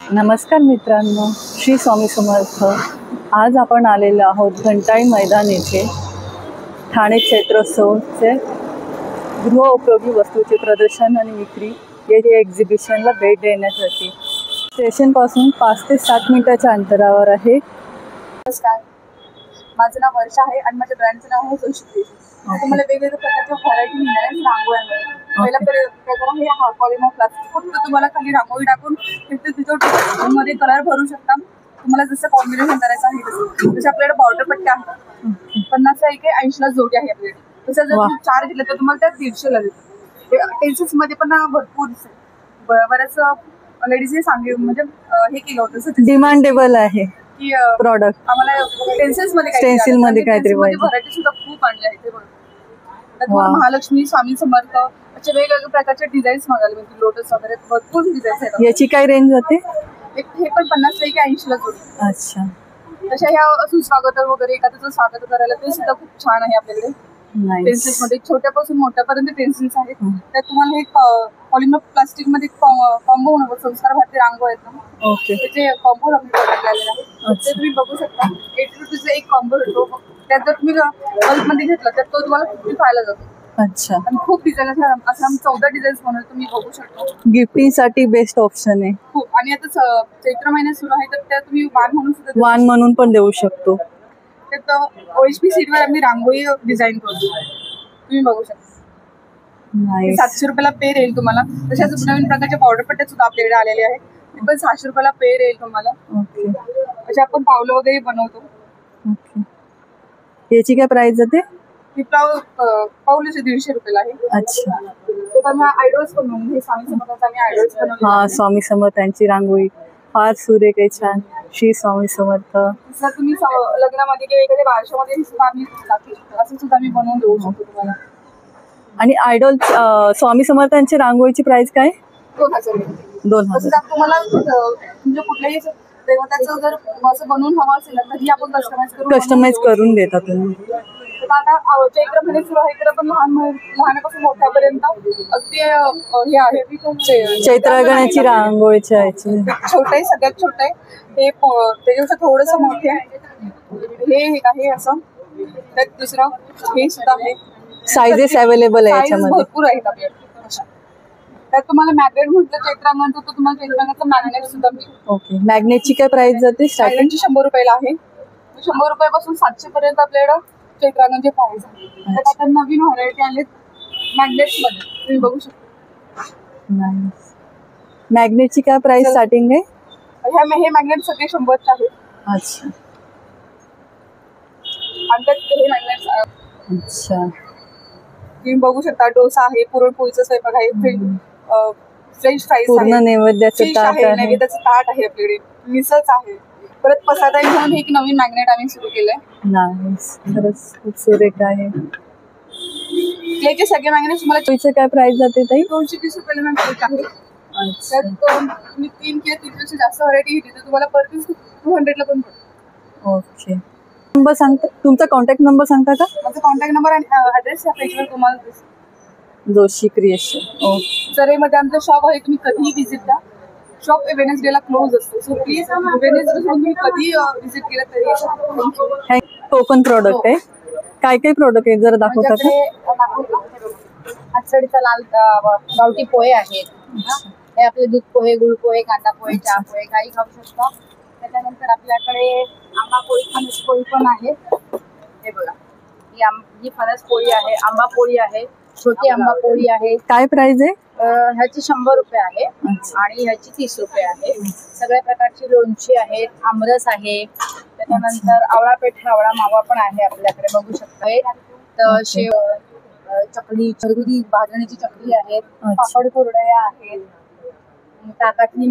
नमस्कार मित्रांनो, श्री स्वामी समर्थ। आज आपण आलेलो आहोत घंटाळी मैदान येथे ठाणे क्षेत्रोत्सवचे गृहोपयोगी वस्तूचे प्रदर्शन आणि विक्री या एक्झिबिशनला भेट देण्यासाठी स्टेशनपासून 5 ते 7 मिनिटाच्या अंतरावर आहे। नमस्कार, माझं नाव वर्षा आहे आणि माझ्या ब्रँडचं नाव आहे जोशी। तुम्हाला वेगवेगळ्या प्रकारच्या व्हरायटी मिळणार आहे रांगोळ्यांमध्ये। पहिला प्रकार आहे हा पॉलिमर प्लास्टिक। फक्त तुम्हाला खाली रांगोळी टाकून त्याच्यामध्ये कलर भरू शकता। तुम्हाला जसं कॉम्बिनेशन करायचं आहे तसं। जसं आपल्याकडे बॉर्डर पट्ट्या आहेत 50 आहे की 80 ला जोडी आहे आपल्याकडे। तसं जर तुम्ही 4 घेतलं तर तुम्हाला त्या 150 ला देतो। टेन्सिल्स मध्ये पण भरपूर बऱ्याच लेडीजने सांगितलं म्हणजे हे केलं होतं डिमांडेबल आहे की प्रोडक्ट आम्हाला टेन्सिल्स मध्ये काहीतरी व्हरायटी सुद्धा खूप आणली आहे ते बघा। महालक्ष्मी, स्वामी समर्थ असे वेगवेगळ्या प्रकारचे डिझाईन्स बघायला मिळतील। लोटस वगैरे भरपूर डिझाईन्स आहेत। याची काय रेंज जाते? हे पण 50 पैकी 80 ला जोडी। अच्छा, तशा ह्या सुस्वागत वगैरे एखाद्याचं स्वागत करायला ते सुद्धा खूप छान आहे आपल्याकडे। पेन्सिल्स मध्ये छोट्यापासून मोठ्यापर्यंत पेन्सिल्स आहेत। त्यात तुम्हाला हे पॉलिमर प्लास्टिक मध्ये कॉम्बो संस्कार भारती रांगो आहेत ना, ओके, त्याचे कॉम्बो आलेला आहे ते तुम्ही बघू शकता। 80 रुपीजचा एक कॉम्बो भेटतो। त्यात जर तुम्ही बल्क मध्ये घेतला तर तो तुम्हाला 55 ला जातो। अच्छा, आणि खूप डिझाईन असं 14 डिझाईन्स म्हणून तुम्ही बघू शकता। गिफ्टिंग साठी बेस्ट ऑप्शन आहे खूप। आणि आता चैत्र महिन्यात सुरू आहे तर त्या तुम्ही वाण म्हणून पण देऊ शकतो। त्यात OHP सीटवर आम्ही रांगोळी डिझाईन करतो, तुम्ही बघू शकता। 700 रुपयाला पेर येईल तुम्हाला। तशाच नवीन प्रकारच्या पावडर पट्ट्या सुद्धा आपल्याकडे आलेल्या आहेत। ते पण 600 रुपयाला पेर येईल तुम्हाला। ओके, अशा आपण पावलं वगैरे बनवतो। ओके, याची काय प्राइस जाते? ही पाऊलच 150 रुपयाला आहे। अच्छा, आयडॉल्स बनवून हे स्वामी समर्थांचा आम्ही आयडॉल्स बनवले। हा, स्वामी समर्थांची रांगोळी फार सुरेख आहे, छान। श्री स्वामी समर्थ। जर तुम्ही लग्नामध्ये किंवा एखाद्या बारशामध्ये सुद्धा आम्ही टाकू शकतो, असं सुद्धा आम्ही बनवून देऊ शकतो तुम्हाला। आणि आयडॉल स्वामी समर्थांची रांगोळीची प्राइस काय? 2000। तुम्हाला म्हणजे कुठल्याही देवताचं जर असं बनवून हवं असेल तरी आपण कस्टमाइज करून देता तुम्ही। आता चैत्र महिन्यात सुरू आहे तर पण लहानापासून मोठ्यापर्यंत अगदी हे आहे चैत्रगणाची रांगोळीची आहे। छोटं आहे, सगळ्यात छोटं आहे हे। त्याच्यापेक्षा थोडंसं मोठे आहे हे आहे असं। त्यात दुसरं हे सुद्धा आहे। साइजेस अवेलेबल आहे याच्यामध्ये, भरपूर आहेत आपल्याकडे। त्यात तुम्हाला मॅग्नेट म्हटलं चैत्रांगणचं तर तुम्हाला चैत्रांगणचं मॅग्नेट सुद्धा मिळेल। ओके, मॅग्नेटची काय प्राइस जाते? स्टार्टिंगची 100 रुपयाला आहे। 100 रुपयापासून 700 पर्यंत आपल्याकडं चैत्रांगणचे प्राइस आहे। त्यात आता नवीन व्हरायटी आलेत मॅग्नेट्स मध्ये, तुम्ही बघू शकता। मॅग्नेटची काय प्राइस स्टार्टिंग आहे? हे मॅग्नेट सगळे 100 चे आहेत। अच्छा, आणि त्यात हे मॅग्नेट्स अच्छा, तुम्ही बघू शकता। डोसा आहे, पुरणपोळीचा स्वयंपाक आहे, फ्रेंच फ्राईज पूर्ण नैवेद्याचं ताट आहे, नैवेद्याचं ताट आहे आपल्याकडे, मिसळच आहे। परत पसारा घेऊन एक नवीन मॅग्नेट आम्ही सुरू केलंय। नाईस, खरंच खूप सुरेख आहे। क्लेचे सगळे मॅग्नेट तुम्हाला त्याची काय प्राइस जाते ताई? 220 रुपयाला मॅम क्लेच आहे। अच्छा, तुम्ही 3 किंवा 3 पेक्षा जास्त व्हरायटी घेतली तर तुम्हाला पर पीस 200 ला पण पडतो। ओके, नंबर सांगता? तुमचा कॉन्टॅक्ट नंबर सांगता का? माझा कॉन्टॅक्ट नंबर आणि ॲड्रेस या पेजवर तुम्हाला दिसेल। जोशी क्रिएशन। ओके, सरेमध्ये आमचं शॉप आहे, तुम्ही कधीही व्हिजिट द्या। शॉप वेडनेसडेला क्लोज असतो, सो प्लीज वेडनेसडे तुम्ही कधी व्हिजिट केलं तरी। टोकन प्रोडक्ट आहे, काय काय प्रोडक्ट आहे जरा दाखवता का? आचडीचा लाल गावठी पोहे आहेत, हे आपले दूध पोहे, गुळ पोहे, कांदा पोहे, चहा पोहे काही खाऊ शकता। त्याच्यानंतर आपल्याकडे आंबा पोळी, फणस पोळी पण आहे। हे बघा, ही फणस पोळी आहे, आंबा पोळी आहे, छोटी आंबा पोळी आहे। काय प्राइस आहे? ह्याची 100 रुपये आहे आणि ह्याची 30 रुपये आहे। सगळ्या प्रकारची लोणची आहेत, आमरस आहे, त्याच्यानंतर आवळा पेठ, आवळा मावा पण आहे आपल्याकडे, बघू शकता। तर शेव, चकली, घरगुती भाजणीची चकली आहेत, पापड कुरडया आहेत, ताकातली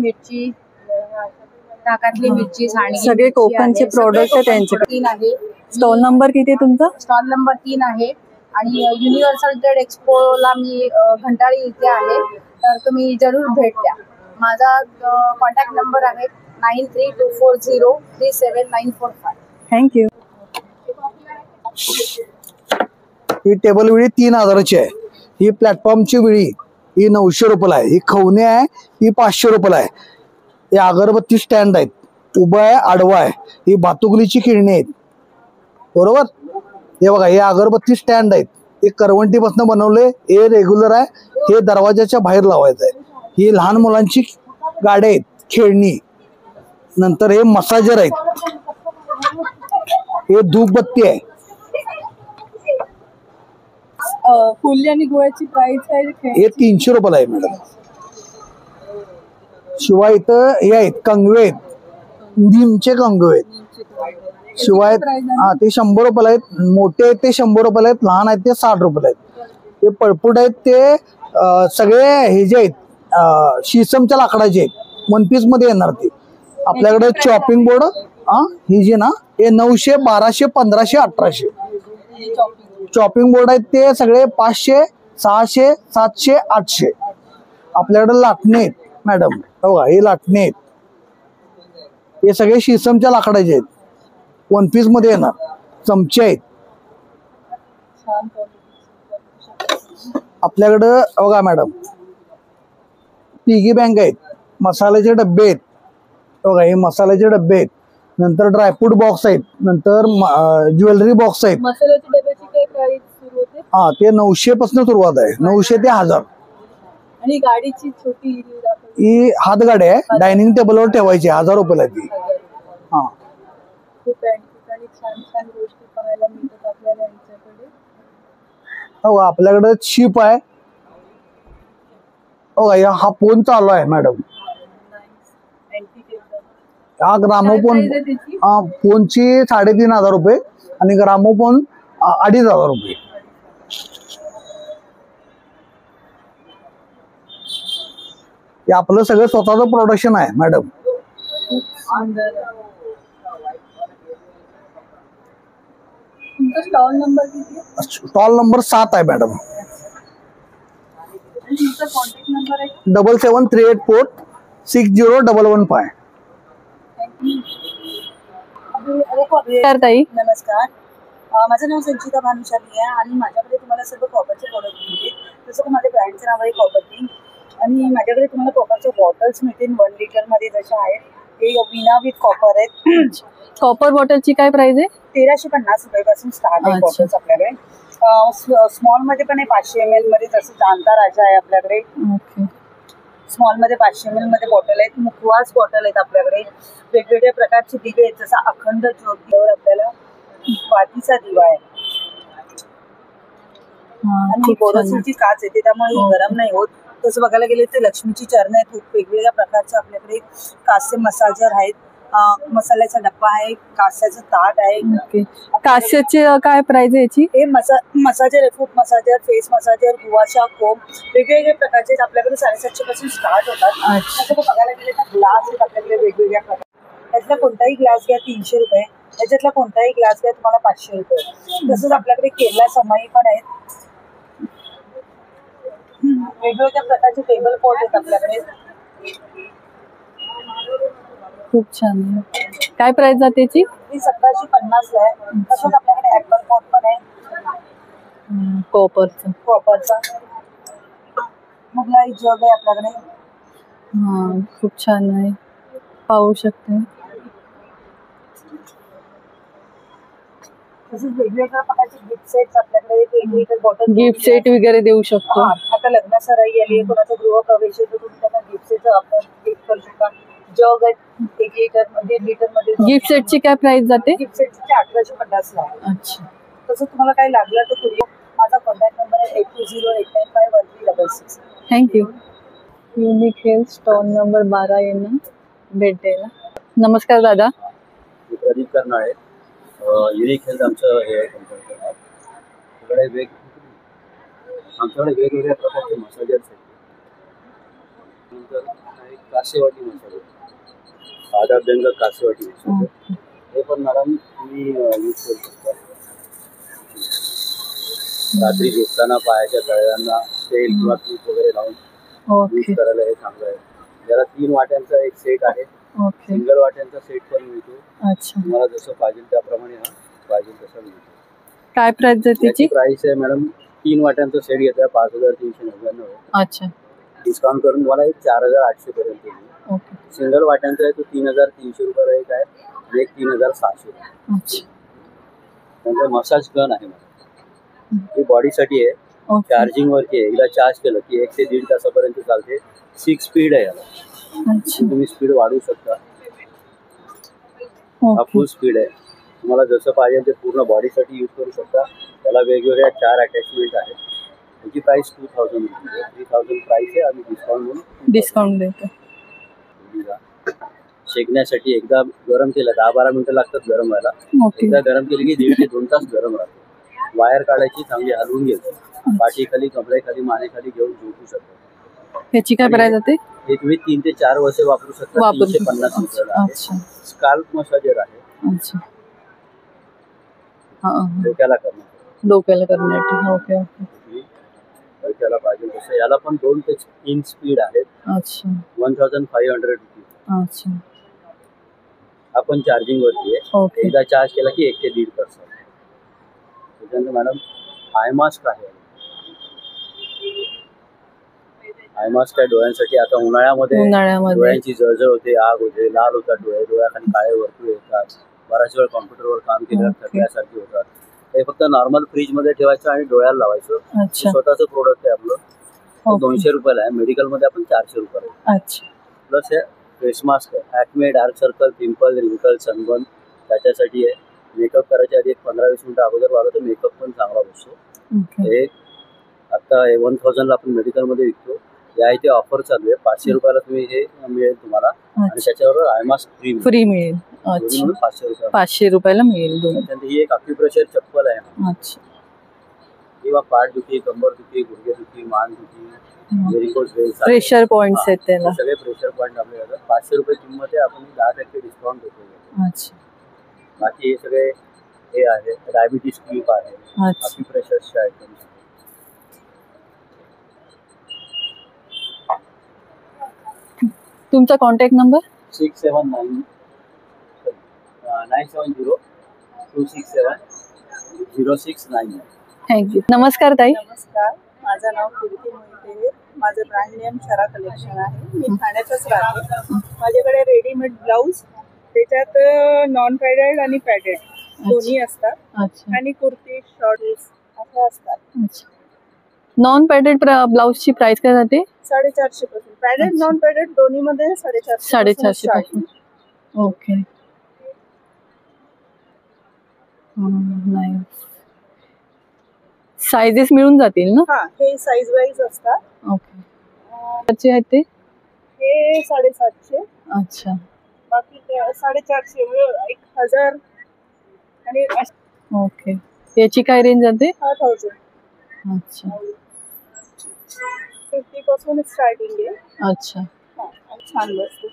मिरची, सांडगी, सगळे कोकणचे प्रोडक्ट आहे त्यांच्याकडे। 3 आहे। स्टॉल नंबर किती आहे तुमचा? स्टॉल नंबर 3 आहे। आणि युनिव्हर्सल ट्रेड एक्सपोला मी घंटाळी इथे आहे, तर तुम्ही जरूर भेट द्या। माझा कॉन्टॅक्ट नंबर आहे 9324037945। थँक्यू। ही टेबल विळी 3000ची आहे। ही प्लॅटफॉर्मची विळी ही 900 रुपयाला आहे। ही खवणे आहे, ही 500 रुपयाला आहे। हे अगरबत्ती स्टँड आहेत, उभा आहे आडवा आहे, ही भातुकलीची खेळणी आहेत बरोबर. हे बघा हे अगरबत्ती स्टँड आहेत, हे करवंटीपासून बनवले, हे रेग्युलर आहे, हे दरवाजाच्या बाहेर लावायचं आहे. ही लहान मुलांची गाड्या आहेत खेळणी. नंतर हे मसाजर आहेत, हे धूपबत्ती आहे. फुल्ली आणि गोळ्याची प्राइस आहे हे 300 रुपयाला आहे मॅडम. शिवाय इथं हे आहेत कंगवे आहेत, निमचे कंगवे आहेत. शिवाय हा ते 100 रुपयाला आहेत, मोठे आहेत ते 100 रुपयाला आहेत, लहान आहेत ते 60 रुपयाला आहेत. ते पळपूट आहेत ते सगळे हे जे आहेत शीसमच्या लाकडाचे आहेत, 1 पीस मध्ये येणार ते. आपल्याकडे चॉपिंग बोर्ड ही जी ना हे 900, 1200, 1500, 1800 चॉपिंग बोर्ड आहेत ते सगळे 500, 600, 700, 800. आपल्याकडे लाटणे आहेत मॅडम, बघा हे लाटणे आहेत, हे सगळे शीसमच्या लाकडाचे आहेत, 1 पीस मध्ये येणार. चमचे आहेत आपल्याकडं बघा मॅडम, पिगी बँक आहेत, मसाल्याचे डब्बे आहेत बघा, हे मसाल्याचे डब्बे आहेत. नंतर ड्रायफ्रूट बॉक्स आहेत, नंतर ज्वेलरी बॉक्स आहेत. मसाल्याच्या डब्याची काय प्राइस सुरू होते? हा ते 900 पासून सुरुवात आहे, 900 ते 1000. आणि गाडीची छोटी ही हातगाडी आहे, डायनिंग टेबलवर ठेवायची, 1000 रुपयाला ती. हा खूप ठिकाणी छान छान गोष्टी पाहायला मिळतात आपल्याला यांच्याकडे. हो आपल्याकडे शिप आहे. हो हा फोन चालू आहे मॅडम, हा ग्रामोफोन. फोनची 3500 रुपये आणि ग्रामोफोन 2500 रुपये. हे आपलं सगळं स्वतःचं प्रोडक्शन आहे मॅडम. तुमचा स्टॉल नंबर किती? स्टॉल नंबर 7 आहे मॅडम. तुमचा कॉन्टॅक्ट नंबर आहे? 7738460115. ताई नमस्कार, माझं नाव संचिता भानुशाली आहे आणि माझ्याकडे तुम्हाला सर्व कॉपरचे प्रोडक्ट मिळतील. जसं की माझ्या ब्रँडचं नाव आहे कॉपर किंग आणि माझ्याकडे तुम्हाला कॉपरचे बॉटल्स मिळतील 1 लिटरमध्ये जसे आहेत. हे विना विथ कॉपर आहेत. कॉपर बॉटलची काय प्राइस आहे? 1350 रुपयापासून स्टार्ट आहे बॉटल्स आपल्याकडे. स्मॉल मध्ये पण आहे 500 ml मध्ये, जसं जाणता राजा आहे आपल्याकडे. स्मॉल मध्ये 500 ml मध्ये बॉटल आहेत. मुखवास बॉटल आहेत आपल्याकडे. वेगवेगळ्या प्रकारचे दिवे आहेत, जसं अखंड ज्योत दिव्यावर आपल्याला वातीचा दिवा आहे आणि बोरोसिलची काच येते, त्यामुळे गरम नाही होत. तसं बघायला गेले तर लक्ष्मीची चरण आहेत. खूप वेगवेगळ्या प्रकारचे आपल्याकडे कास्य मसाजर आहेत, मसाल्याचा डब्बा आहे, कास्याचं ताट आहे. कास्याची काय प्राइस आहे याची? हे मसाजर आहे, फूट मसाजर, फेस मसाजर, गुवाशा, कोम, वेगवेगळ्या प्रकारचे आपल्याकडे 750 पासून स्टार्ट होतात. तसं बघायला गेले तर ग्लास आहेत आपल्याकडे वेगवेगळ्या प्रकार. त्यातला कोणताही ग्लास घ्या 300 रुपये, त्याच्यातला कोणताही ग्लास घ्या तुम्हाला 500 रुपये. तसंच आपल्याकडे केरला समाई पण आहेत. वेगवेगळ्या प्रकारचे टेबल पॉट आहेत आपल्याकडे. खूप छान आहे. काय प्राइस जाते याची? ही 1750 ला आहे. तसंच आपल्याकडे ऍपल पॉट पण आहे कॉपरचा. मुगलाई जग आहे आपल्याकडे. खूप छान आहे, पाहू शकते. तसेच वेगवेगळ्या प्रकारचे गिफ्ट सेट आपल्याकडे. 1 लिटर बॉटल गिफ्ट सेट वगैरे देऊ शकतो. आता लग्न सराई आली, कोणाचा गृहप्रवेश आहे तर तुम्ही त्यांना गिफ्ट सेट आपण गिफ्ट करू शकता. जग आहे 1 लिटर, 1.5 लिटर मध्ये. गिफ्ट सेटची काय प्राइस जाते? गिफ्ट सेटची 1850 ला आहे. अच्छा. तसं तुम्हाला काही लागलं तर तुम्ही माझा कॉन्टॅक्ट नंबर आहे 8208951366. Thank you. Unique health stall number 12 यांना भेट द्यायला. नमस्कार दादा. प्रदीप करणार आहे. युनिक हेल्थ आमचं हे कंपनी आहे. आमच्याकडे वेगवेगळ्या प्रकारचे मसाजर्स आहेत. नंतर एक कासेवाटी मसाजर, आधारभंग कासेवाटी मसाजर, हे पण मॅडम तुम्ही यूज करू शकता. रात्री झोपताना पायाच्या तळव्यांना तेल किंवा तूप वगैरे लावून यूज करायला हे चांगलं आहे. त्याला 3 वाट्यांचा एक सेट आहे. सिंगल वाट्यांचा सेट पण मिळतो. अच्छा. तुम्हाला जसं पाहिजे त्याप्रमाणे हा पाहिजे तसा मिळतो. काय प्राइस आहे त्याची? प्राइस आहे मॅडम 3 वाट्यांचा सेट घेतला 5399. अच्छा. डिस्काउंट करून तुम्हाला एक 4,800 पर्यंत येईल. ओके. सिंगल वाट्यांचा आहे तो 3,300 रुपयाला एक आहे आणि एक 3,600 रुपये. अच्छा. नंतर मसाज गन आहे मला, ही बॉडीसाठी आहे, ओके. चार्जिंग वरती आहे. हिला चार्ज केलं की 1 ते 1.5 तासापर्यंत चालते. 6 स्पीड आहे याला, अच्छा. तुम्ही स्पीड वाढवू शकता. हा ओके. फुल स्पीड आहे, तुम्हाला जसं पाहिजे ते पूर्ण बॉडीसाठी यूज करू शकता. त्याला वेगवेगळ्या 4 अटॅचमेंट आहेत. त्याची प्राइस 2,000 रुपये, 3,000 प्राइस आहे. आम्ही डिस्काउंट म्हणून डिस्काउंट देतो. शेकण्यासाठी एकदा गरम केलं 10-12 मिनिटं लागतात गरम व्हायला. ओके. एकदा गरम केली की 1.5 ते 2 तास गरम राहते. वायर काढायची, चांगली हलवून घ्यायची, पाठीखाली कमरेखाली मानेखाली घेऊन झोपू शकता. ह्याची काय प्राइस जाते? हे तुम्ही 3 ते 4 वर्ष वापरू शकता. वापरू 350 शकता. रुपयाला आहे. अच्छा. स्काल्प मसाजर आहे, अच्छा. हा. डोक्याला करणार. डोक्याला करण्यासाठी. ओके. ओके. तुम्ही डोक्याला पाहिजे तसं. याला पण 2 ते 3 स्पीड आहेत. अच्छा. 1,500 रुपये. अच्छा. आपण चार्जिंग वरती आहे. ओके. एकदा चार्ज केला की 1 ते 1.5 तास. त्याच्यानंतर मॅडम आय मास्क आहे. आय मास्क आहे डोळ्यांसाठी. आता उन्हाळ्यामध्ये डोळ्यांची जळजळ होते, आग होते, लाल होतात डोळे, डोळ्याखाली काळे वर्तुळ येतात, बराच वेळ कॉम्प्युटरवर काम केल्यावर थकल्यासारखी होतात. हे फक्त नॉर्मल फ्रीज मध्ये ठेवायचं आणि डोळ्याला लावायचं. अच्छा. स्वतःचं प्रोडक्ट आहे आपलं. ओके. 200 रुपयाला आहे. मेडिकलमध्ये आपण 400 रुपयाला आहे. अच्छा. प्लस हे फेस मास्क आहे. ॲक्मे, डार्क सर्कल, पिंपल, रिंकल, सनबर्न त्याच्यासाठी आहे. मेकअप करायच्या आधी एक 15-20 मिनिटं अगोदर लावलं तर मेकअप पण चांगला बसतो. ओके. हे आता 1,000ला आपण मेडिकलमध्ये विकतो. या इथे ऑफर चालू आहे. 500 रुपयाला तुम्ही हे मिळेल तुम्हाला आणि त्याच्यावर आय मास्क फ्री मिळेल. अच्छा. 500 रुपये. 500 रुपयाला मिळेल दोन. त्यानंतर ही एक अक्युप्रेशर चप्पल आहे. अच्छा. किंवा पाठ दुखी, कंबर दुखी, गुडघे दुखी, मान दुखी, व्हेरिकोज व्हेन्स, प्रेशर पॉइंट्स आहेत त्याला. सगळे प्रेशर पॉईंट आपले येतात. 500 रुपये किंमत आहे. आपण 10% डिस्काउंट देतो. अच्छा. बाकी हे सगळे हे आहे. डायबिटीज क्लिप आहे, अच्छा. अक्युप्रेशरचे आयटम्स. तुमचा कॉन्टॅक्ट नंबर? 970-267-0699. थँक्यू. नमस्कार ताई. नमस्कार, माझं नाव कीर्ती मोहिते. माझं ब्रँड नेम शरा कलेक्शन आहे. मी ठाण्यातच राहते. माझ्याकडे रेडीमेड ब्लाऊज, त्याच्यात नॉन पॅडेड आणि पॅडेड दोन्ही असतात. अच्छा. आणि कुर्ती, शॉर्ट्स असं असतात. अच्छा. नॉन पॅडेड ब्लाऊजची प्राइस काय जाते? 450 पासून. पॅडेड नॉन पॅडेड दोन्ही मध्ये 450 पासून. ओके. नाही, साईजेस मिळून जातील ना? हा, हे साईज वाईज असतात. ओके. कसे आहेत ते? हे 750. अच्छा. बाकी 450, 1000 आणि ओके. याची काय रेंज जाते? 1000. अच्छा. 50 पासून स्टार्टिंग आहे. अच्छा. आणि छान बसते.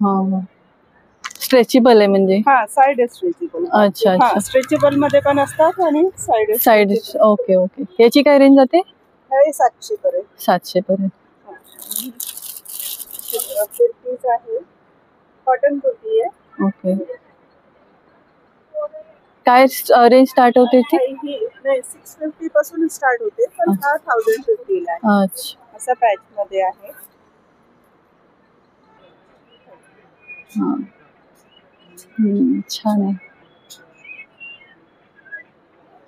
हा. स्ट्रेचेबल आहे म्हणजे? हा, साइड स्ट्रेचेबल. अच्छा. अच्छा. स्ट्रेचेबल मध्ये पण असतात आणि साइड. ओके. ओके. याची काय रेंज जाते? हे 700 पर्यंत. 700 पर्यंत. कुर्तीज आहे, कॉटन कुर्ती आहे. ओके. काय रेंज स्टार्ट होते ती? नाही, 650 पासून स्टार्ट होते, पण हा 1050 ला आहे. अच्छा. असा पॅच मध्ये आहे. छान आहे.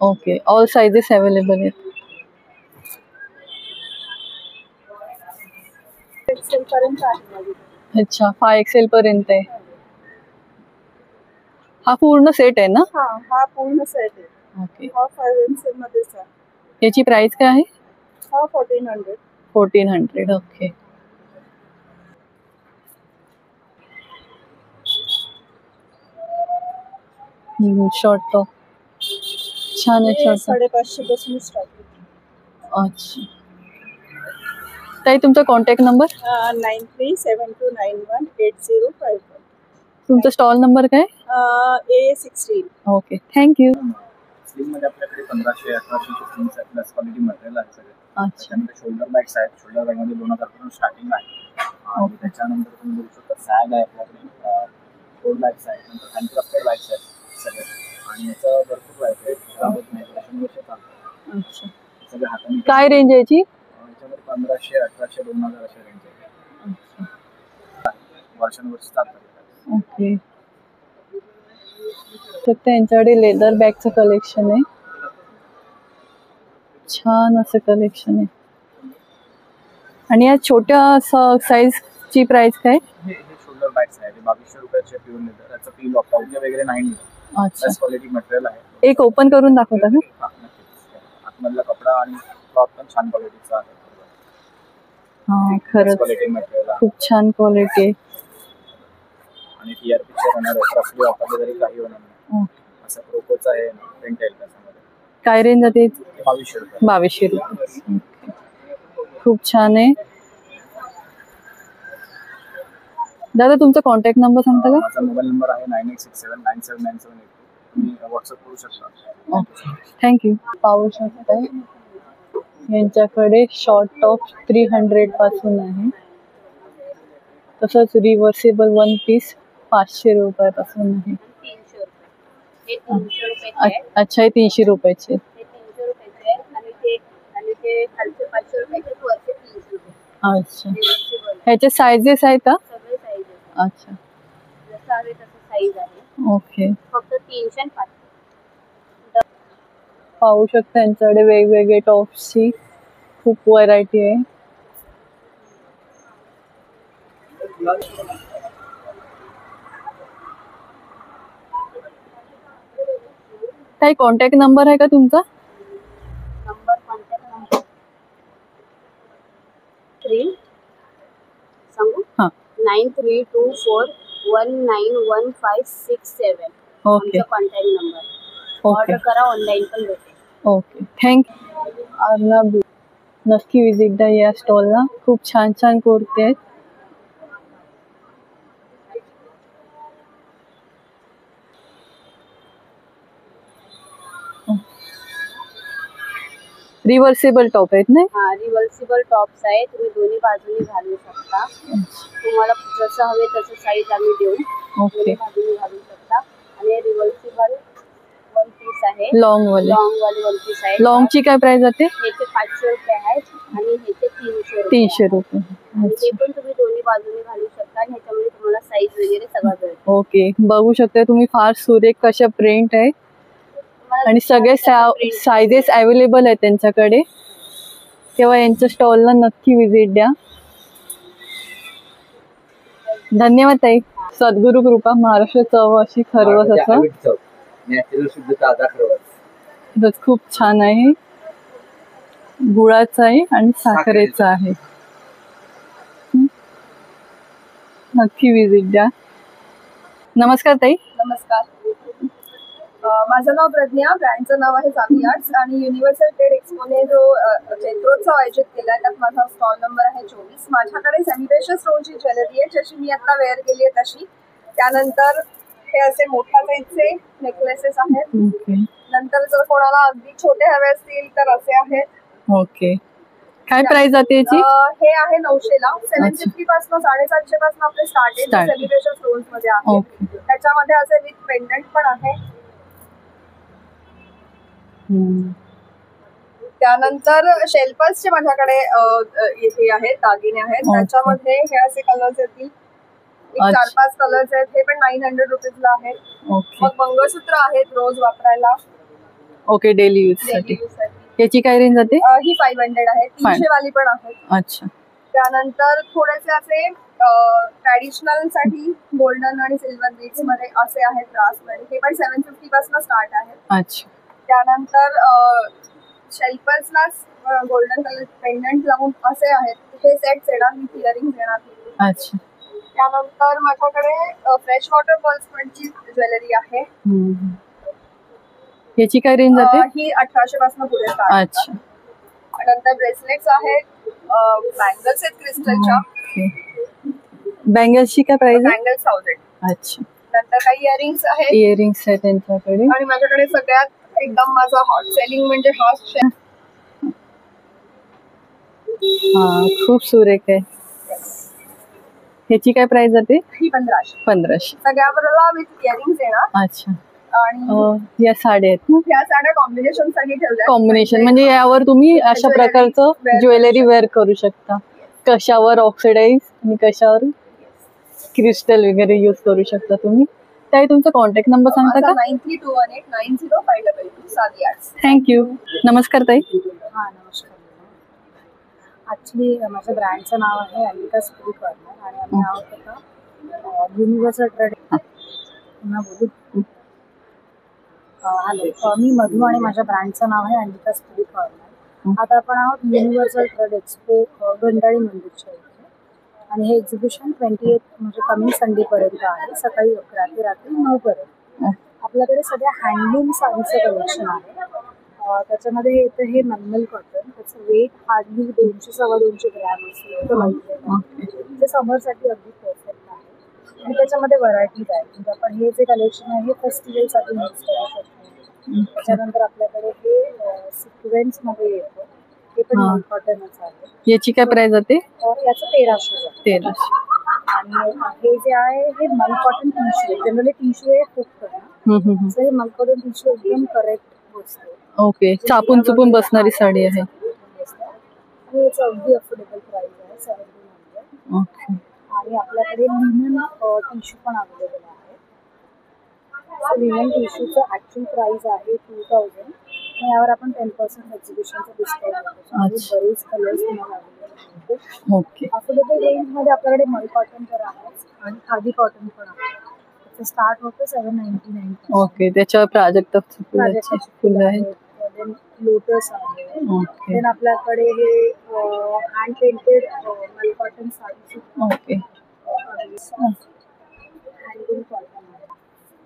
ओके. ऑल साइजेस अवेलेबल आहेत. एक्सेल पर्यंत आहे माझी. अच्छा. 5XL पर्यंत आहे. हा पूर्ण सेट आहे ना? हा पूर्ण सेट आहे. ओके. हा 5XL मध्येच आहे. याची प्राइस काय आहे? हा 1400. 1400. ओके. शॉर्ट टॉप छान आहे. शॉर्ट 550 पासून स्टार्ट आहे. अच्छा. ताई, तुमचा कॉन्टॅक्ट नंबर? 9372918051. तुमचा स्टॉल नंबर काय? A16. ओके. थँक्यू. मध्ये आपल्याकडे 1500-1800 प्लस क्वालिटी मटेरियल आहे सगळे. अच्छा. त्याच्यानंतर शोल्डर बॅग्स आहेत. शोल्डर बॅगमध्ये 2000 पासून स्टार्टिंग आहे. आणि त्याच्यानंतर तुम्ही बघू शकता सॅग आहे आपल्याकडे, टोल बॅग्स आहेत, नंतर हँडक्राफ्टेड बॅग्स आहेत सगळे. आणि याचं भरपूर आहे. अच्छा. काय रेंज आहे याची? याच्यामध्ये 1500, 1800, 2000 अशा रेंज आहे. वर्षानुवर्ष चालतात. ओके. तर त्यांच्याकडे लेदर बॅगचं कलेक्शन आहे. छान असं कलेक्शन आहे. आणि या छोट्या साईजची प्राइस काय? हे शोल्डर बॅग्स आहे, 2200 रुपयाचे प्युअर लेदर. त्याचं पील ऑफ वगैरे नाही मिळत. अच्छा. बेस्ट क्वालिटी मटेरियल आहे. एक ओपन करून दाखवता का? हा, नक्कीच. आतमधला कपडा आणि क्लॉथ पण छान क्वालिटीचा आहे. हा, खरंच क्वालिटी मटेरियल आहे. खूप छान क्वालिटी आहे. आणि टीआरपीचे होणार आहे. रफली ऑफर जरी काही होणार नाही. असं प्रोकोचा आहे, प्रिंट येईल त्याच्यामध्ये. काय रेंज जाते? 2200 रुपये. 2200 रुपये. खूप छान आहे. दादा तुमचा कॉन्टॅक्ट नंबर सांगता का? माझा मोबाईल नंबर आहे 9867979782. तुम्ही व्हॉट्सअप करू शकता. थँक्यू. पाहू शकताय यांच्याकडे शॉर्ट टॉप 300 पासून आहे. तसंच रिव्हर्सेबल वन पीस 500 रुपयापासून आहे. अच्छा, हे 300 रुपयाचे. अच्छा, ह्याचे साईजेस आहेत का? अच्छा, ओके. फक्त 305. पाहू शकता यांच्याकडे वेगवेगळे टॉप्सची खूप व्हरायटी आहे. काही कॉन्टॅक्ट नंबर आहे का तुमचा? नंबर, कॉन्टॅक्ट नंबर 3 सांगू? हां. 9324191567. ओके. आमचा कॉन्टॅक्ट नंबर. ओके. ऑर्डर करा, ऑनलाईन पण भेटेल. Okay, thank you. अर्नब, नक्की विजिट द्या या स्टॉलला. खूप छान छान कुर्ते आहेत. रिव्हर्सेबल टॉप आहेत ना? हा, रिव्हर्सिबल टॉप्स आहे. तुम्ही दोन्ही बाजूनी घालू शकता. तुम्हाला जसं हवे तसं साईज आम्ही देऊ. ओके. दोन्ही बाजूनी घालू शकता. आणि रिव्हर्सिबल वन पीस आहे. लॉंग वाले वन पीस आहे. लॉंगची काय प्राइस जाते? ह्याचे 500 रुपये आहेत आणि ह्याचे 300 रुपये. 300 रुपये. आणि ते पण तुम्ही दोन्ही बाजूने घालू शकता आणि ह्याच्यामध्ये तुम्हाला साईज वगैरे सगळं भेटेल. ओके, बघू शकता तुम्ही फार सुरेख कशा प्रिंट आहे आणि सगळे सायझेस अवेलेबल आहेत त्यांच्याकडे. तेव्हा यांच्या स्टॉलला नक्की विजिट द्या. धन्यवाद ताई. सद्गुरु कृपा, महाराष्ट्र चव अशी खरवस असं. नॅचरल शुद्ध ताजा खरवस. खरंच खूप छान आहे. गुळाचा आहे आणि साखरेचा आहे. नक्की विजिट द्या. नमस्कार ताई. नमस्कार. माझं नाव प्रज्ञा. ब्रँडचं नाव आहे जावी आर्ट्स. आणि युनिव्हर्सल ट्रेड एक्सपोने जो चैत्रोत्सव आयोजित केला आहे त्यात माझा स्टॉल नंबर आहे 24. माझ्याकडे सेमी स्टोनची ज्वेलरी आहे जशी मी आता वेअर केली आहे तशी. त्यानंतर हे असे मोठ्या साईजचे नेकलेसेस आहेत. नंतर जर कोणाला अगदी छोटे हवे असतील तर असे आहेत. ओके, काय प्राइस जाते याची? हे आहे 900 ला. 750 पासून 750 पासून आपले स्टार्टेड सेलिब्रेशन स्टोन्स मध्ये आहे. त्याच्यामध्ये असे विथ पेंडंट पण आहे. त्यानंतर शेल्पर्सचे माझ्याकडे इथे आहेत, दागिने आहेत. त्याच्यामध्ये हे असे कलर्स येतील. 4-5 कलर्स आहेत. हे पण 900 रुपीजला आहेत. मग मंगळसूत्र आहेत रोज वापरायला. ओके, डेली यूज साठी. याची काय रेंज जाते? ही 500 आहे. 300 वाली पण आहे. अच्छा. त्यानंतर थोडेसे असे ट्रॅडिशनल साठी गोल्डन आणि सिल्वर बीड्स मध्ये असे आहेत ब्रास मध्ये. हे पण 750 पासून स्टार्ट आहेत. अच्छा. त्यानंतर शेल्पर्सला गोल्डन कलर पेंडंट लावून असे आहेत. हे सेट्स येणार, ही इयरिंग्स येणार. अच्छा. त्यानंतर माझ्याकडे फ्रेश वॉटर पर्ल्सची ज्वेलरी आहे. याची काय रेंज जाते? ही 1800 पासून पुढे स्टार्ट. अच्छा. नंतर ब्रेसलेट्स आहेत. बँगल्स आहेत क्रिस्टलच्या. बँगल्सची काय प्राइस आहे? बँगल्स 1000. अच्छा. नंतर काही इयरिंग्स आहेत. इयरिंग्स आहेत त्यांच्याकडे. आणि माझ्याकडे सगळ्यात एकदम माझा हॉट सेलिंग म्हणजे हा खूप सुरेख आहे. ह्याची काय प्राइस जाते? ही 1500. 1500. सगळ्याबरोबर विथ इयरिंग्स येणार. अच्छा. आणि या साड्या आहेत ना, ह्या साड्या कॉम्बिनेशन साठी ठेवल्या कॉम्बिनेशन म्हणजे यावर तुम्ही अशा प्रकारचं ज्वेलरी वेअर करू शकता. कशावर ऑक्सिडाईज आणि कशावर क्रिस्टल वगैरे यूज करू शकता तुम्ही. ताई तुमचा कॉन्टॅक्ट नंबर सांगता का? 9321890522 सादियाज. थँक्यू. नमस्कार ताई. हां नमस्कार. ॲक्च्युली माझ्या ब्रँडचं नाव आहे अंबिका स्पिरी कॉर्नर आणि आम्ही आहोत एका युनिव्हर्सल ट्रेड. पुन्हा बोलू. हॅलो, मी मधू आणि माझ्या ब्रँडचं नाव आहे अंबिका स्पिरी कॉर्नर. आता आपण आहोत युनिव्हर्सल ट्रेड एक्सपो गंडाळी मंदिरच्या इथे आणि हे एक्झिबिशन 28 म्हणजे कमिंग संडेपर्यंत आहे, सकाळी 11 ते रात्री 9 पर्यंत. आपल्याकडे सगळ्या हँडलूम साडीचं कलेक्शन आहे. त्याच्यामध्ये येतं हे मलमल कॉटन. त्याचं वेट हार्डली 200-250 ग्रॅम असतं. ते समरसाठी अगदी परफेक्ट आहे आणि त्याच्यामध्ये व्हरायटीज आहे. म्हणजे आपण हे जे कलेक्शन आहे हे फेस्टिवलसाठी यूज करू शकतो. त्याच्यानंतर आपल्याकडे हे सिक्वेन्समध्ये येतं, हे पण मल कॉटनच आहे. याची काय प्राइस जाते? याचं 1300. 1300. आणि हे जे आहे हे मल कॉटन टिश्यू. जनरली टिश्यू हे फुगतं ना, हे मल कॉटन टिश्यू एकदम करेक्ट बसतं. ओके, चापून चुपून बसणारी साडी आहे. आणि याचं अगदी अफोर्डेबल प्राइस आहे 1700. ओके. आणि आपल्याकडे लिनन टिश्यू पण अवेलेबल आहे. लिनन टिश्यूचं ॲक्च्युअल प्राइस आहे 2000 आणि यावर आपण 10% एक्झिबिशनचं डिस्काउंट देतो. बरेच कलर्स तुम्हाला अवेलेबल आहेत. ओके. अफोर्डेबल रेंजमध्ये आपल्याकडे मल कॉटन तर आहेच आणि खादी कॉटन पण आहे. त्याचं स्टार्ट होतं 799. ओके, त्याच्यावर प्राजक्त फुलं आहेत. लोटस आहे. ओके. देन आपल्याकडे हे हँड पेंटेड मल cotton sari. Okay. Handloom cotton आहे.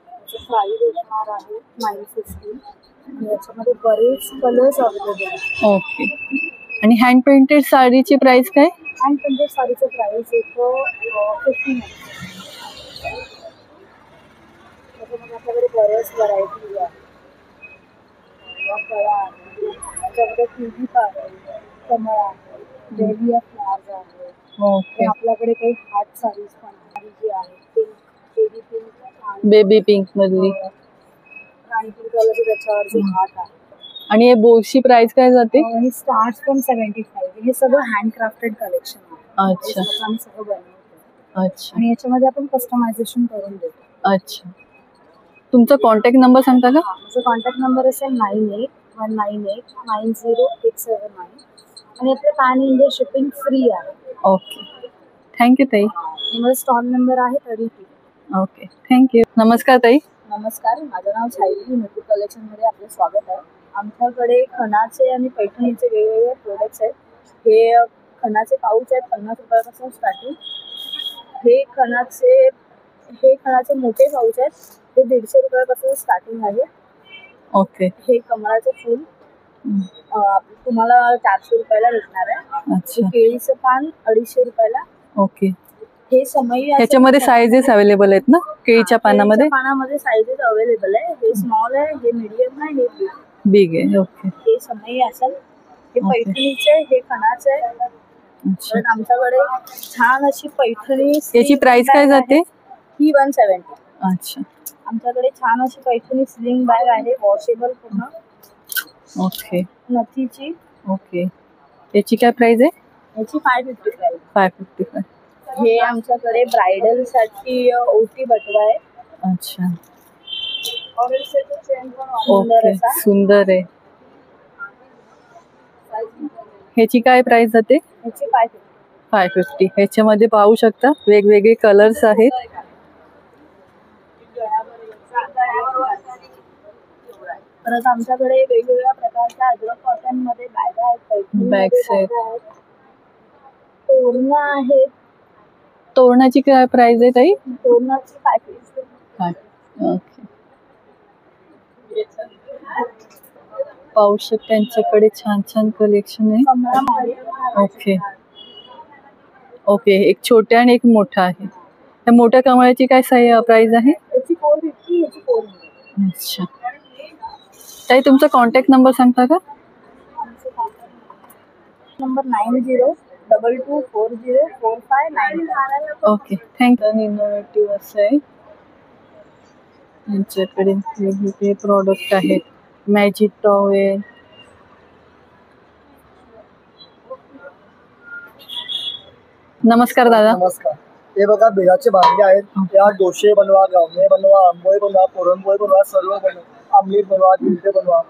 त्याचं प्राईस असणार आहे 950 आणि याच्यामध्ये बरेच कलर्स अवेलेबल आहेत. ओके. आणि हँड पेंटेड साडीची प्राइस काय? हँड पेंटेड साडीचं प्राईस येतं 59. त्याच्यामध्ये आपल्याकडे बऱ्याच व्हरायटी आहे. कळा आहे, त्याच्यामध्ये ट्युलिप आहे, कमळ आहे, डेलिया फ्लावर्स आहे. ओके. आपल्याकडे काही हार्ट साडीज पण आहे जी आहे pink, baby pink, baby pink मधली राणी पिंक कलरचे त्याच्यावरचे हार्ट आहे. आणि हे बोची प्राइस काय जाते? हे स्टार्ट फ्रॉम 75. हे सगळं हँडक्राफ्टेड कलेक्शन आहे. अच्छा. आम्ही सगळं बनवतो. अच्छा. आणि याच्यामध्ये आपण कस्टमायझेशन करून देतो. अच्छा. तुमचा कॉन्टॅक्ट नंबर सांगता का? माझा कॉन्टॅक्ट नंबर असेल 9819890879 आणि आपलं पॅन इंडिया शिपिंग फ्री आहे. ओके. थँक्यू ताई. आणि माझा स्टॉल नंबर आहे 32. Okay, thank you. नमस्कार ताई. नमस्कार, माझं नाव सायली. मुकुट कलेक्शनमध्ये आपलं स्वागत आहे. आमच्याकडे खणाचे आणि पैठणीचे वेगवेगळे प्रोडक्ट्स आहेत. हे खणाचे पाऊच आहेत 50 रुपयापासून स्टार्टिंग. हे खणाचे मोठे पाऊच आहेत, ते 150 रुपयापासून स्टार्टिंग आहे. ओके. हे कमळाचं फूल तुम्हाला 400 रुपयाला भेटणार आहे. अच्छा. केळीचं पान 250 रुपयाला. ओके. हे समई ह्याच्यामध्ये साइजेस अवेलेबल आहेत ना? केळीच्या पानामध्ये पानामध्ये साइजेस अवेलेबल आहे. हे स्मॉल आहे, हे मीडियम आहे, हे बिग आहे. ओके. हे समई असेल. हे पैठणीचे, हे खणाचे आहे. अच्छा. आमच्याकडे छान अशी पैठणी. याची प्राइस काय जाते? ही 170. अच्छा. आमच्याकडे छान अशी पैठणी स्लिंग बॅग आहे, वॉशेबल पूर्ण. ओके. नथीची. ओके. याची काय प्राइस आहे? याची 550 प्राइस. 555. हे आमच्याकडे ब्रायडल साठी ओटी बटवा आहे. अच्छा. ओके, सुंदर आहे. ह्याची काय प्राइस जाते? याची 550. 550. ह्याच्यामध्ये पाहू शकता वेगवेगळे कलर्स आहेत. परत आमच्याकडे वेगवेगळ्या प्रकारच्या अजरक कॉटन मध्ये बॅगा आहेत, बॅग्स आहेत. तोरणं आहेत. तोरणाची काय प्राइस आहे ताई? तोरणाची 550. ओके. पाहू शकता त्यांच्याकडे छान छान कलेक्शन आहे. कमळामध्ये ओके. ओके, एक छोटा आणि एक मोठा आहे. त्या मोठ्या कमळाची काय प्राइस आहे? याची 450. याची 400. अच्छा. ताई तुमचा कॉन्टॅक्ट नंबर सांगता का? नंबर 9022404599. Okay, thank you. इनोव्हेटिव्ह असं आहे. यांच्याकडे वेगवेगळे प्रॉडक्ट आहेत. मॅजिक टॉवेल, नमस्कार दादा. नमस्कार. हे बघा बिळाचे भांडे आहेत. या डोसे बनवा, गावणे बनवा, आंबोळी बनवा, पुरणपोळी बनवा, सर्व बनवा, आमलेट बनवा, दिलटे बनवा.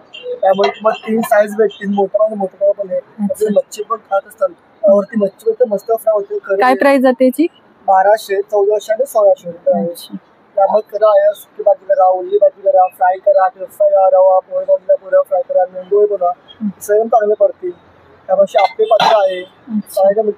त्यामुळे तुम्हाला 3 साईज भेटतील, मोठा आणि मोठा पण आहे. त्याचे मच्छी पण खात असतात. त्यावरती मच्छी पण मस्त फ्राय होते. काय प्राइस जाते याची? 1200, 1400 आणि 1600 रुपये आहे. त्यामुळे करा आहे, सुकी भाजी करा, ओली भाजी करा, फ्राय करा, फ्राय रवा, पोळी बनवा, पुऱ्या फ्राय करा, मेंदोळी बनवा, सगळं चांगले पडतील. त्यामुळे आपले पात्र आहे.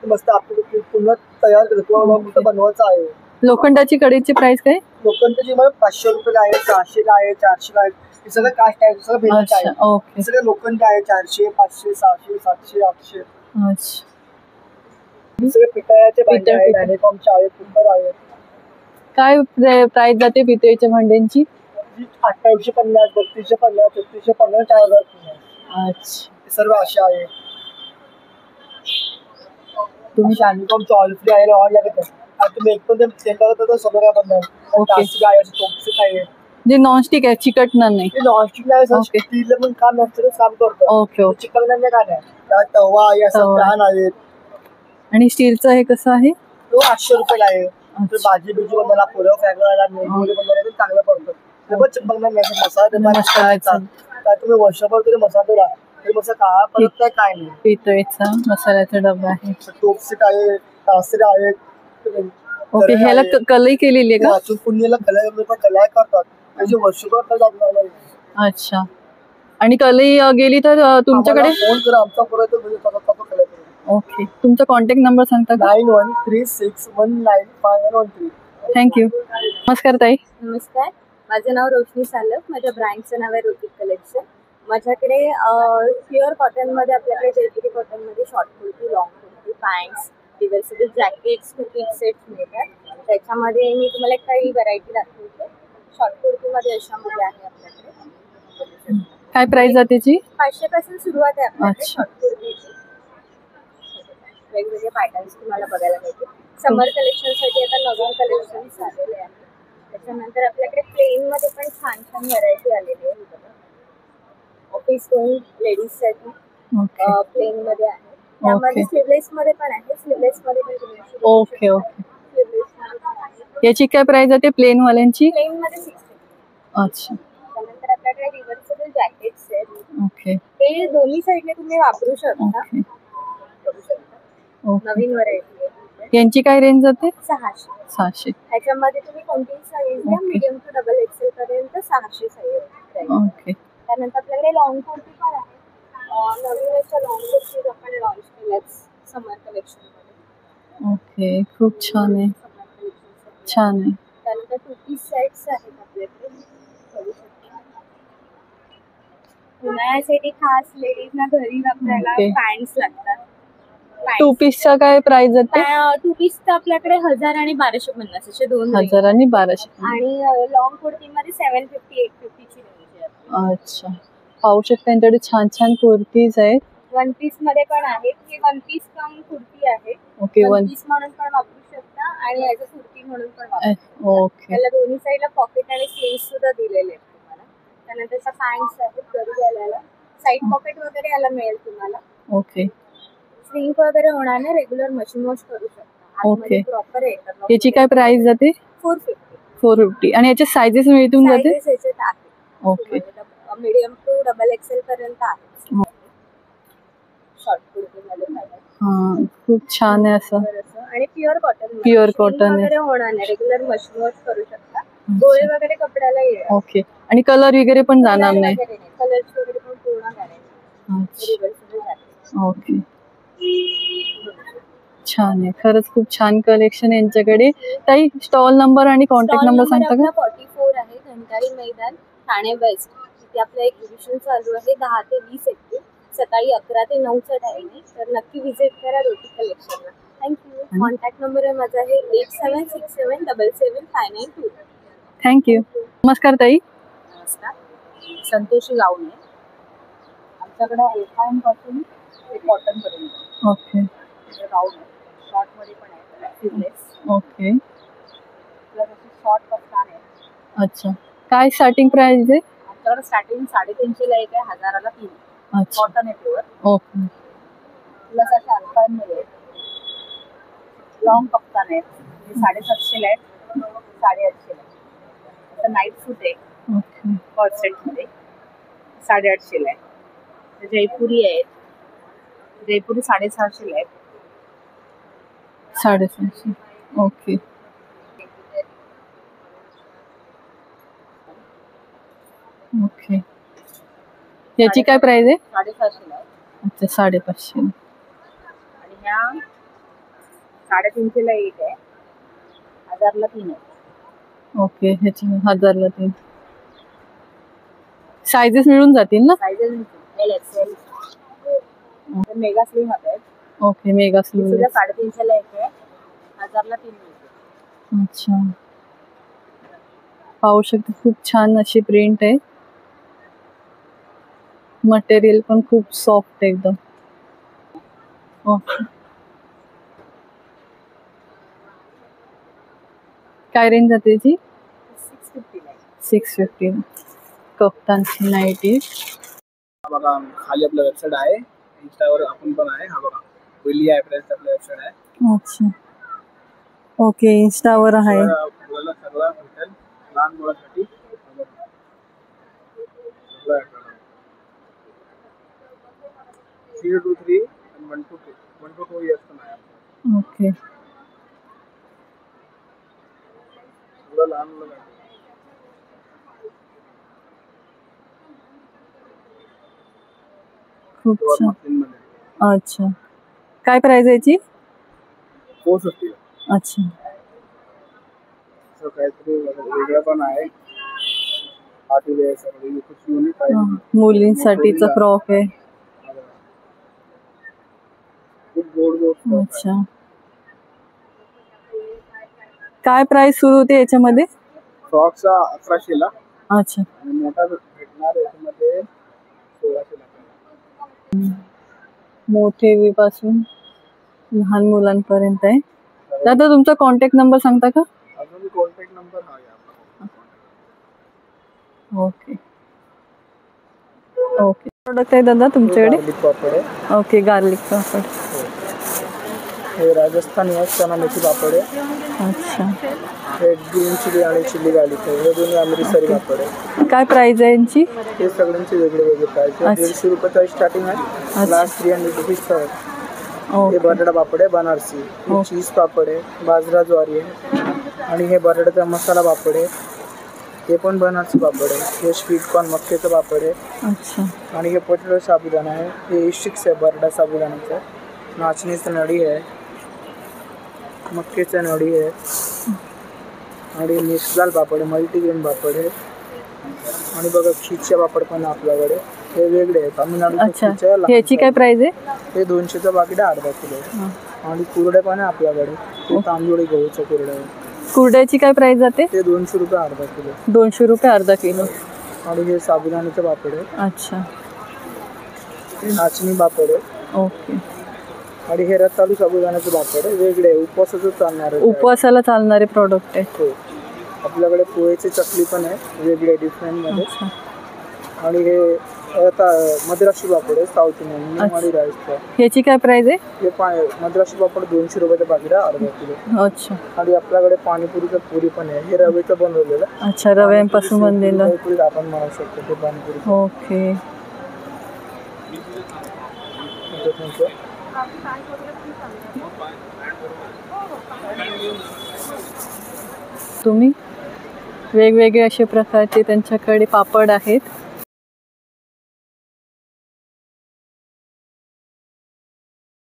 मस्त आपले पुन्हा तयार करतो बनवायचं आहे. लोखंडाची कढईची प्राइस काय? लोखंडाची मला 500 रुपये आहे, 600 आहे, 400 आहे. हे सगळं कास्ट आहे, सगळं भेटत आहे. ओके. सगळं लोखंड आहे. 400, 500, 600, 700, 800. अच्छा. सगळे पितळाचे भांडे आहेत, डॅनिकॉमचे आहेत, कुकर आहेत. काय प्राइस जाते पितळेच्या भांड्यांची? 2850, 3250, 3350, 4000. अच्छा. हे सर्व असे आहे. तुम्ही डॅनिकॉमचे ऑइल फ्री आहे, ऑइल लागत नाही. आणि तुम्ही एक पण तेल लागत तर सगळं काय बनणार. प्लास्टिक आहे, टोपसिक आहे. जे नॉनस्टिक आहे, चिकटणार नाही. ते नॉनस्टिक नाही, स्टील पण काम नसतं, काम करतो. Okay okay. चिकन काय नाही. त्यात तवा आहे, असं पॅन आहेत. आणि स्टीलचं हे कसं आहे? तो 800 रुपयाला आहे. भाजी बिजी बनवायला, पुऱ्या फ्राय करायला, मेंदोळी बनवायला चांगलं पडतं. ते पण चिपकणार नाही. मसाला काय तुम्ही वर्षभर तरी मसाला राहा, तरी मसाला काळा पडत नाही, काय नाही. पितळेचा मसाल्याचा डबा आहे. टोपसिक आहे, कासरे आहेत. ओके. ह्याला कलई केलेली आहे का? वाचून पुण्याला कलाय करतात. म्हणजे वर्षभर तर जात नाही. अच्छा. आणि कलई गेली तर तुमच्याकडे फोन करा, आमचा पर्यंत कलाय. ओके. तुमचा कॉन्टॅक्ट नंबर सांगता का? 9136195113. थँक्यू. नमस्कार ताई. नमस्कार, माझं नाव रोशनी सालक. माझ्या ब्रँडचं नाव आहे रोटिक कलेक्शन. माझ्याकडे प्युअर कॉटनमध्ये आपल्याकडे जयपुरी कॉटनमध्ये short kurti, long kurti, pants, reversible jackets, kit sets मिळतात. त्याच्यामध्ये मी तुम्हाला काही व्हरायटी दाखवते. शॉर्ट कुर्तीमध्ये अशामध्ये आहे आपल्याकडे. काय प्राइस आहे त्याची? 500 पासून सुरुवात आहे आपल्याकडे अच्छा. शॉर्ट कुर्तीची. वेगवेगळे पॅटर्न्स तुम्हाला बघायला मिळतील. समर कलेक्शनसाठी आता नवीन कलेक्शन्स आलेले आहेत. त्याच्यानंतर आपल्याकडे प्लेनमध्ये पण छान छान व्हरायटी आलेली आहे. ऑफिस गोईंग लेडीजसाठी प्लेनमध्ये आहे. त्यामध्ये स्लीवलेसमध्ये पण आहे. स्लीवलेसमध्ये पण तुम्ही ओके ओके. याची काय प्राइस आहे प्लेन वाल्यांची? प्लेनमध्ये 60. अच्छा. त्यानंतर आपल्याकडे रिव्हर्सेबल जॅकेट्स आहेत. ओके. ते दोन्ही साईडने तुम्ही वापरू शकता. नवीन व्हरायटी आहे. यांची काय रेंज जाते? 600. 600. त्याच्यामध्ये तुम्ही कोणतीही साईज घ्या, मीडियम टू डबल एक्सेल पर्यंत 600 साईज. ओके. त्यानंतर आपल्याकडे लॉंग कुर्ती पण आहे. नवीन अशा लॉंग कुर्तीज आपण लॉन्च केल्यात समर कलेक्शन मध्ये. ओके. खूप छान आहे. छान आहे. त्यानंतर 2 पीस सेट्स आहेत आपल्याकडे. उन्हाळ्यासाठी खास लेडीजना घरी वापरायला पॅन्ट्स लागतात. 2 पीसचा काय प्राइस जाते? 2 पीसचं आपल्याकडे 1000 आणि 1250 असे दोन 1000 आणि 1200. आणि लॉंग कुर्तीमध्ये 750 850 ची रेंज आहे. अच्छा. पाहू शकता त्यांच्याकडे छान छान कुर्तीज आहेत. 1 पीस मध्ये पण आहेत. ही 1 पीस कम कुर्ती आहे. ओके. 1 पीस म्हणून पण वापरू शकता आणि ॲज अ कुर्ती म्हणून पण वापरू शकता. ओके. त्याला दोन्ही साईडला पॉकेट आणि स्लीव्स सुद्धा दिलेले आहेत तुम्हाला. त्यानंतर त्याच्या पॅन्ट्स आहेत गरी आल्याला. साईड पॉकेट वगैरे याला मिळेल तुम्हाला. ओके. स्ट्रिंक वगैरे होणार नाही. रेग्युलर मशीन वॉश करू शकता. ओके. प्रॉपर येतात. याची काय प्राइस जाते? 450. 450. आणि याचे सायझेस मिळून जाते? साईजेस याच्यात आहेत. Okay. Medium to double XL पर्यंत आहे. शॉर्ट कुर्तीमध्ये हा. खूप छान आहे असं. आणि प्युअर कॉटन. प्युअर कॉटन वगैरे होणार नाही. रेग्युलर मशीन वॉश करू शकता. गोळे वगैरे कपड्याला येईल. ओके. आणि कलर वगैरे पण जाणार नाही? कलर्स वगैरे पण पूर्ण गॅरंटी. ओके. छान आहे. खरंच खूप छान कलेक्शन यांच्याकडे. ताई स्टॉल नंबर आणि कॉन्टॅक्ट नंबर सांगता का? 44 आहे घंटाळी मैदान, ठाणे वेस्ट. तिथे आपलं एक्झिबिशन चालू आहे 10 ते 20 एप्रिल. सकाळी 11 ते 9चा टाइम आहे. तर नक्की व्हिजिट करा रोटी कलेक्शनला. थँक्यू. कॉन्टॅक्ट नंबर आहे माझा आहे 8767775992. थँक्यू. नमस्कार ताई. नमस्कार, संतोषी गावणे. आमच्याकडे एफआयएम पासून ते कॉटन पर्यंत ओके. गाऊन आहे. शॉर्ट मध्ये पण आहे, स्लीवलेस. ओके. प्लस असे शॉर्ट कफ्तान आहे. अच्छा. काय स्टार्टिंग प्राइस आहे? आमच्याकडे स्टार्टिंग 350 ला एक आहे, 1000ला 3. अच्छा कॉटन आहे प्युअर. ओके. प्लस अशा अल्पामध्ये लॉंग कप्तान आहे, 750 ला आहे, 850 ला आहे. आता नाईट सूट आहे ओके कॉट सेट मध्ये 850 ला आहे. जयपुरी आहेत, जयपुरी 650 ला आहेत. 750. Okay okay. याची काय प्राइस आहे? 750 ला आहे. अच्छा 550. आणि ह्या 350 ला एक आहे, 1000ला 3 आहे. ओके ह्याची 1000ला 3. साइजेस मिळून जातील ना? Sizes L XL mega slim आहेत. Okay mega sleeve. सुद्धा 350 ला एक आहे, 1000ला 3 मिळते. अच्छा पाहू शकता खूप छान अशी प्रिंट आहे. मटेरियल पण खूप सॉफ्ट आहे एकदम. ओके काय रेंज जाते याची? 650 ला आहे. 650. कप्तानची नाईटी. हा बघा खाली आपलं वेबसाईट आहे, इंस्टावर आपण पण आहे. हा बघा पहिली ॲड्रेस आपलं वेबसाईट आहे. अच्छा ओके इंस्टावर आहे. आपल्याला सगळं भेटेल लहान मुलांसाठी. 0 to 3 and 1 to 2 years पण आहे. ओके सगळं लहान मुलांसाठी. खूप छान. मध्ये अच्छा काय प्राइस आहे याची? 450. अच्छा असं काहीतरी वेगळं पण आहे. पार्टी वेअर सगळं खूप युनिक आहे. मुलींसाठीचा फ्रॉक आहे. खूप गोड गोड अच्छा काय प्राइस सुरू होते याच्यामध्ये? फ्रॉकचा 1100 ला अच्छा आणि मोठा भेटणार याच्यामध्ये 1600 ला. मोठे पासून लहान मुलांपर्यंत आहे. दादा तुमचा कॉन्टॅक्ट नंबर सांगता का? अजून कॉन्टॅक्ट नंबर हा आहे. ओके ओके प्रोडक्ट आहे दादा तुमच्याकडे? गार्लिक पापड आहे. ओके गार्लिक पापड. हे राजस्थानी आहे, चना मेथी पापड आहे. अच्छा हे ग्रीन चिली आणि चिली गार्लिक आहे. हे दोन्ही अमृतसरी पापड आहे. काय प्राइस आहे यांची? हे सगळ्यांचे वेगळे वेगळे प्राइस आहे. अच्छा. 150 रुपयाचा स्टार्टिंग आहे, लास्ट 300 रुपीजचा आहे. हे ओके बटाटा पापड आहे बनारसी. हे चीज पापड आहे, बाजरा ज्वारी आहे. आणि हे बटाट्याचा मसाला पापड आहे, हे पण बनारसी पापड आहे. हे स्वीट कॉर्न मक्याचं पापड आहे. अच्छा आणि हे पोटॅटो साबुदाणा आहे. हे स्टिक्स आहे बटाटा साबुदाण्याचं. नाचणीचं नळी आहे, मक्याचं नळी आहे. आणि मिक्स दाल पापड आहे, मल्टीग्रेन पापड आहे. आणि बघा खिचे पापड पण आहे आपल्याकडे. हे वेगळे आहे तामिळनाडूचे अच्छा खिचे आहे. ह्याची काय प्राइस आहे? हे 200चं पाकिट आहे, अर्धा किलो. आणि कुरडे पण आहे आपल्याकडे. ते तांदूळ गहूचं कुरडे आहे. कुरड्याची काय प्राइस जाते? ते 200 रुपये अर्धा किलो. 200 रुपये अर्धा किलो. आणि हे साबुदाण्याचं पापड आहे. अच्छा हे नाचणी पापड आहे. ओके आणि हे रताळू साबुदाण्याचं पापड आहे, वेगळे आहे, उपवासाचं चालणार आहे. उपवासाला चालणारे प्रोडक्ट आहे. हो. आपल्याकडे पोहेची चकली पण आहे, वेगळे डिफरंट मध्ये. अच्छा आणि हे आता मद्रासी पापड आहे, साऊथ इंडियन आणि राईसचं. ह्याची काय प्राइस आहे? हे मद्रासी पापड 200 रुपयाचं पाकिट आहे, अर्धा किलो. अच्छा आणि आपल्याकडे पाणीपुरीचं पुरी पण आहे. हे रव्याचं बनवलेलं. अच्छा रव्यापासून बनलेलं. पुरी आपण म्हणू शकतो ते पाणीपुरी. ओके तुम्ही वेगवेगळे असे प्रकारचे त्यांच्याकडे पापड आहेत.